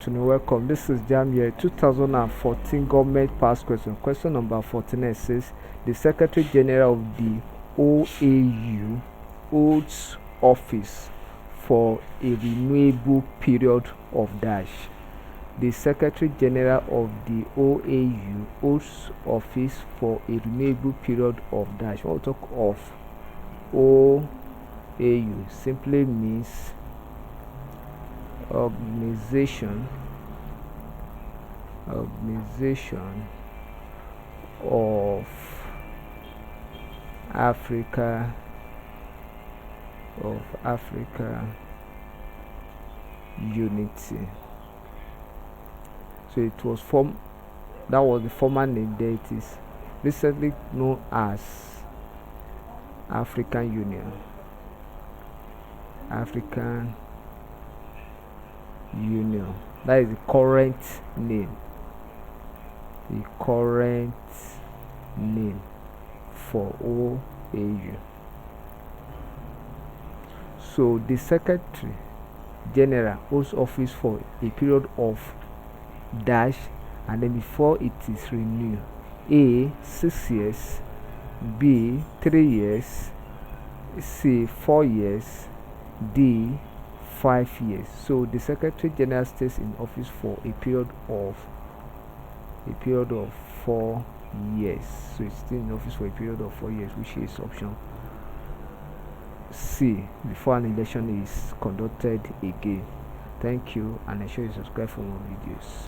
afternoon. Welcome. This is Jam Year 2014 Government Past Question. Question number 14 says the Secretary General of the OAU holds office for a renewable period of dash. The Secretary General of the OAU holds office for a renewable period of dash. When we talk of OAU, simply means organization of Africa Unity. So it was formed, that was the former name. There it is, recently known as African Union. That is the current name. For OAU. So the Secretary General holds office for a period of dash, and then before it is renewed: A 6 years, B 3 years, C 4 years, D 5 years. So the Secretary General stays in office for a period of 4 years. So it's still in office for a period of 4 years, which is option C, before an election is conducted again. Thank you, and ensure you subscribe for more videos.